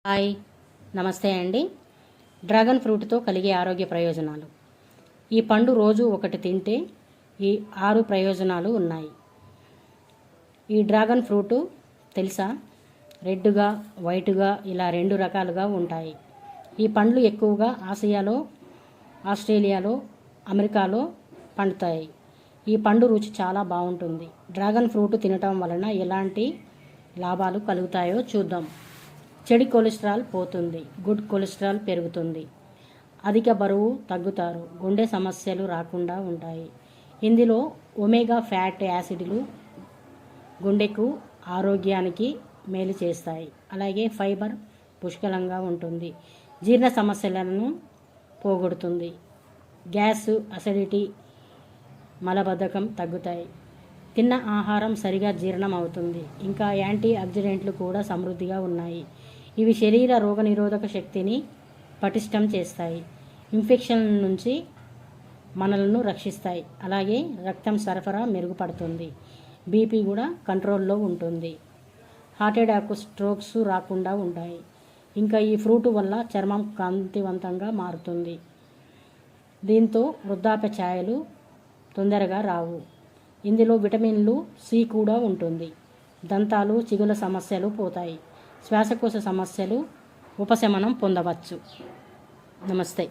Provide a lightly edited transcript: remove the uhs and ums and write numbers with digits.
Hi, నమస్తే అండి. Dragon ఫ్రూట్తో కలిగే ఆరోగ్య ప్రయోజనాలు. ఈ పండు రోజు ఒకటి తింటే ఈ 6 ప్రయోజనాలు ఉన్నాయి. ఈ డ్రాగన్ ఫ్రూటు తెలుసా? రెడ్గా, వైట్గా ఇలా 2 రకాలుగా ఉంటాయి. ఈ పండ్లు ఎక్కువగా ఆసియాలో, ఆస్ట్రేలియాలో, అమెరికాలో పండుతాయి. ఈ పండు రుచి చాలా బాగుంటుంది. డ్రాగన్ ఫ్రూట్ తినటం వలన ఎలాంటి లాభాలు కలుగుతాయో చూద్దాం. చెడు కొలెస్ట్రాల్ పోతుంది, గుడ్ కొలెస్ట్రాల్ పెరుగుతుంది, అధిక బరువు తగ్గుతారు, గుండె సమస్యలు రాకుండా ఉంటాయి. ఇందులో ఒమేగా ఫ్యాటీ యాసిడ్లు గుండెకు, ఆరోగ్యానికి మేలు చేస్తాయి. అలాగే ఫైబర్ పుష్కలంగా ఉంటుంది, జీర్ణ సమస్యలను పోగొడుతుంది, గ్యాస్, అసిడిటీ, మలబద్ధకం తగ్గుతాయి, తిన్న ఆహారం సరిగా జీర్ణం అవుతుంది. ఇంకా యాంటీ ఆక్సిడెంట్లు కూడా సమృద్ధిగా ఉన్నాయి. ఇవి శరీర రోగనిరోధక శక్తిని పటిష్టం చేస్తాయి, ఇన్ఫెక్షన్ల నుంచి మనలను రక్షిస్తాయి. అలాగే రక్తం సరఫరా మెరుగుపడుతుంది, బీపీ కూడా కంట్రోల్లో ఉంటుంది, హార్ట్ అటాక్, స్ట్రోక్స్ రాకుండా ఉంటాయి. ఇంకా ఈ ఫ్రూట్ వల్ల చర్మం కాంతివంతంగా మారుతుంది. దీంతో వృద్ధాప్య ఛాయలు తొందరగా రావు. ఇందులో విటమిన్లు సి కూడా ఉంటుంది. దంతాలు, చిగుల సమస్యలు పోతాయి, శ్వాసకోశ సమస్యలు ఉపశమనం పొందవచ్చు. నమస్తే.